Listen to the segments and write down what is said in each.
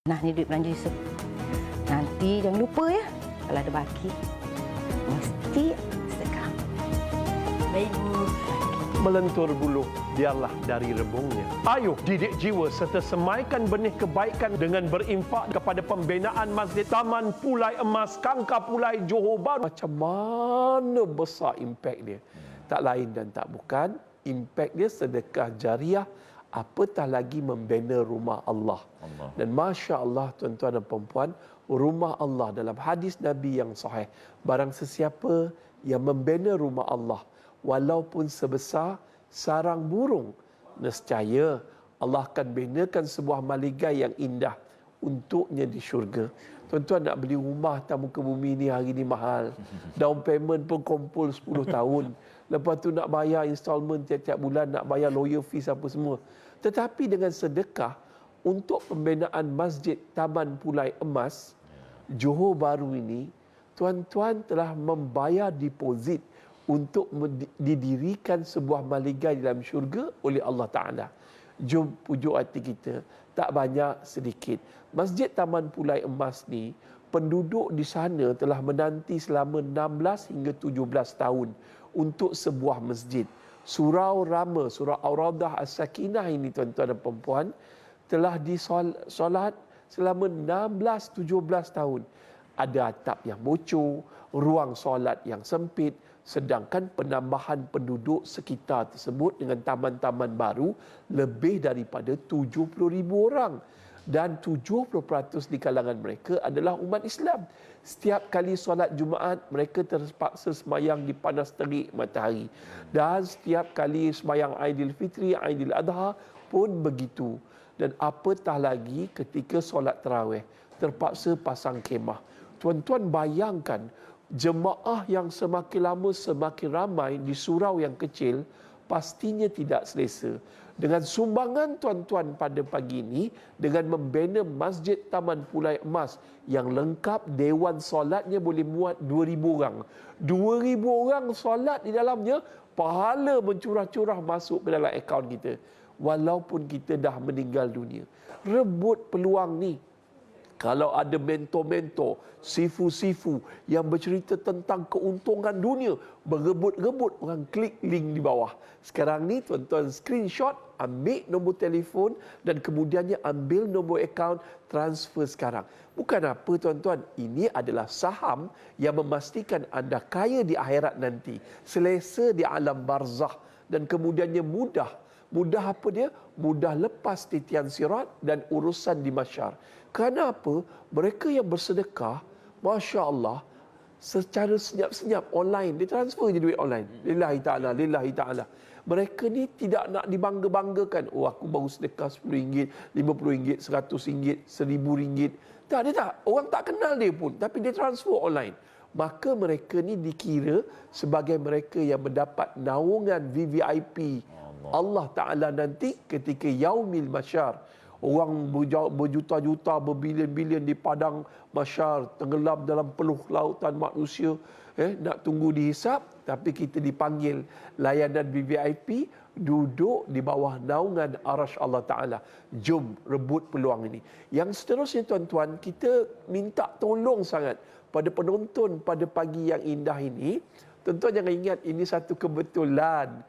Nah, ni duit belanja Yusuf. Nanti jangan lupa ya, kalau ada baki, mesti sedekah. Baik, Bu. Melentur bulu, biarlah dari rebungnya. Ayuh didik jiwa serta semaikan benih kebaikan dengan berinfak kepada pembinaan Masjid Taman Pulai Emas Kangkar Pulai Johor Bahru. Macam mana besar impak dia? Tak lain dan tak bukan, impak dia sedekah jariah, apatah lagi membina rumah Allah. Dan Masya Allah tuan-tuan dan perempuan, rumah Allah dalam hadis Nabi yang sahih, barang sesiapa yang membina rumah Allah walaupun sebesar sarang burung, nescaya Allah akan binakan sebuah maligai yang indah untuknya di syurga. Tuan-tuan nak beli rumah atas muka bumi ni hari ni mahal. Down payment pun kumpul 10 tahun. Lepas tu nak bayar installment tiap-tiap bulan, nak bayar lawyer fees apa semua. Tetapi dengan sedekah untuk pembinaan Masjid Taman Pulai Emas Johor Bahru ini, tuan-tuan telah membayar deposit untuk didirikan sebuah maligai dalam syurga oleh Allah Ta'ala. Jom pujuk hati kita, tak banyak sedikit. Masjid Taman Pulai Emas ni, penduduk di sana telah menanti selama 16 hingga 17 tahun untuk sebuah masjid. Surau Rama, Surau Auradah As-Sakinah ini tuan-tuan dan perempuan, telah disolat selama 16-17 tahun. Ada atap yang bocor, ruang solat yang sempit, sedangkan penambahan penduduk sekitar tersebut dengan taman-taman baru lebih daripada 70,000 orang. Dan 70% di kalangan mereka adalah umat Islam. Setiap kali solat Jumaat, mereka terpaksa semayang di panas terik matahari. Dan setiap kali semayang Aidilfitri, Aidil Adha pun begitu. Dan apatah lagi ketika solat tarawih, terpaksa pasang kemah. Tuan-tuan bayangkan, jemaah yang semakin lama semakin ramai di surau yang kecil, pastinya tidak selesa. Dengan sumbangan tuan-tuan pada pagi ini, dengan membina Masjid Taman Pulai Emas yang lengkap, dewan solatnya boleh muat 2,000 orang. 2,000 orang solat di dalamnya, pahala mencurah-curah masuk ke dalam akaun kita. Walaupun kita dah meninggal dunia. Rebut peluang ni. Kalau ada mentor-mentor, sifu-sifu yang bercerita tentang keuntungan dunia, berebut-rebut, orang klik link di bawah. Sekarang ni tuan-tuan screenshot, ambil nombor telefon dan kemudiannya ambil nombor akaun, transfer sekarang. Bukan apa tuan-tuan, ini adalah saham yang memastikan anda kaya di akhirat nanti, selesa di alam barzakh dan kemudiannya mudah. Mudah apa dia? Mudah lepas titian sirat dan urusan di masyar. Kerana apa? Mereka yang bersedekah, Masya Allah, secara senyap-senyap online, dia transfer je duit online. Lillahi ta'ala, lillahi ta'ala. Mereka ni tidak nak dibangga-banggakan. Oh, aku baru sedekah RM10, RM50, RM100, RM1000. Tak, dia tak. Orang tak kenal dia pun. Tapi dia transfer online. Maka mereka ni dikira sebagai mereka yang mendapat naungan VVIP Allah Ta'ala nanti ketika Yaumil Masyar. Orang berjuta-juta, berbilion-bilion di padang masyar, tenggelam dalam peluh lautan manusia, nak tunggu dihisap, tapi kita dipanggil layanan VVIP, duduk di bawah naungan arasy Allah Ta'ala. Jom rebut peluang ini. Yang seterusnya tuan-tuan, kita minta tolong sangat pada penonton pada pagi yang indah ini. Tuan-tuan jangan ingat ini satu kebetulan.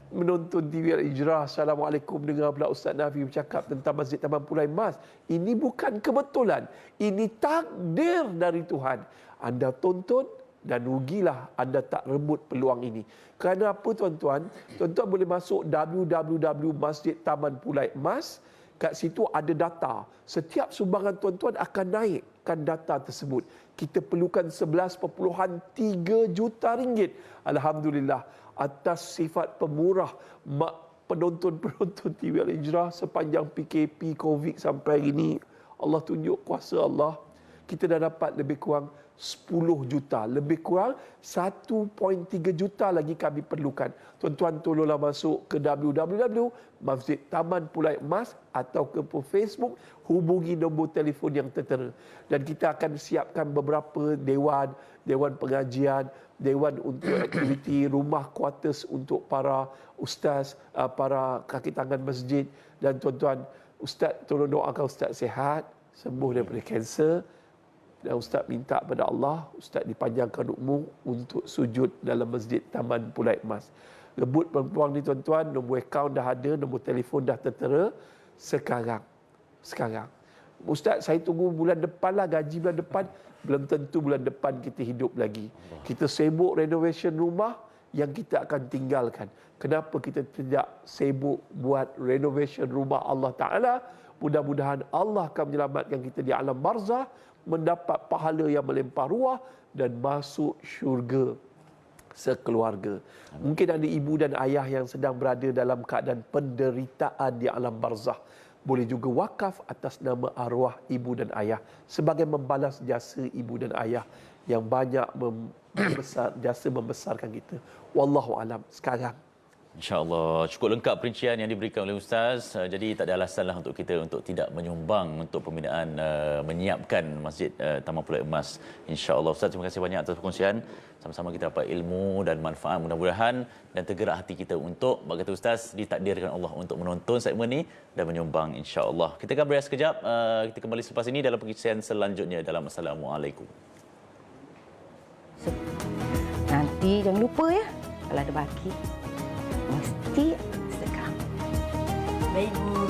Menonton TV Al-Hijrah, Assalamualaikum, dengar pula Ustaz Nafi bercakap tentang Masjid Taman Pulai Emas. Ini bukan kebetulan. Ini takdir dari Tuhan. Anda tonton dan rugilah anda tak rebut peluang ini. Kerana apa tuan-tuan? Tuan-tuan boleh masuk www.masjid Taman Pulai Emas. Kat situ ada data. Setiap sumbangan tuan-tuan akan naikkan data tersebut. Kita perlukan 11.3 juta ringgit. Alhamdulillah. Atas sifat pemurah penonton-penonton TV Al-Hijrah sepanjang PKP COVID sampai hari ini, Allah tunjuk kuasa Allah, kita dah dapat lebih kurang 10 juta. Lebih kurang 1.3 juta lagi kami perlukan. Tuan-tuan tolonglah masuk ke www Masjid Taman Pulai Emas atau ke Facebook, hubungi nombor telefon yang tertera. Dan kita akan siapkan beberapa dewan pengajian, dewan untuk aktiviti, rumah quarters untuk para ustaz, para kaki tangan masjid. Dan tuan-tuan, ustaz tolong doakan ustaz sihat, sembuh daripada kanser. Dan Ustaz minta pada Allah, Ustaz dipanjangkan umur untuk sujud dalam masjid Taman Pulai Emas. Rebut peluang ni tuan-tuan, nombor akaun dah ada, nombor telefon dah tertera. Sekarang. Ustaz, saya tunggu bulan depan lah, gaji bulan depan. Belum tentu bulan depan kita hidup lagi. Kita sibuk renovation rumah yang kita akan tinggalkan. Kenapa kita tidak sibuk buat renovation rumah Allah Ta'ala? Mudah-mudahan Allah akan menyelamatkan kita di alam barzah, mendapat pahala yang melimpah ruah dan masuk syurga sekeluarga. Mungkin ada ibu dan ayah yang sedang berada dalam keadaan penderitaan di alam barzah. Boleh juga wakaf atas nama arwah ibu dan ayah sebagai membalas jasa ibu dan ayah yang banyak jasa membesarkan kita. Wallahu alam. Sekarang InsyaAllah. Cukup lengkap perincian yang diberikan oleh Ustaz. Jadi tak ada alasanlah untuk kita untuk tidak menyumbang untuk pembinaan menyiapkan Masjid Taman Pulai Emas. InsyaAllah. Ustaz, terima kasih banyak atas perkongsian. Sama-sama kita dapat ilmu dan manfaat mudah-mudahan dan tergerak hati kita untuk, bagi kata Ustaz, ditakdirkan Allah untuk menonton segmen ini dan menyumbang insya-Allah. Kita akan berehat sekejap. Kita kembali selepas ini dalam perkongsian selanjutnya dalam Assalamualaikum. Nanti jangan lupa ya, kalau ada baki mesti sedekah. Baik, Bu.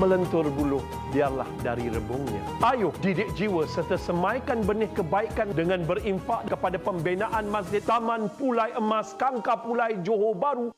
Melentur buluh, biarlah dari rebungnya. Ayuh, didik jiwa serta semaikan benih kebaikan dengan berinfak kepada pembinaan Masjid Taman Pulai Emas, Kangkar Pulai, Johor Bahru.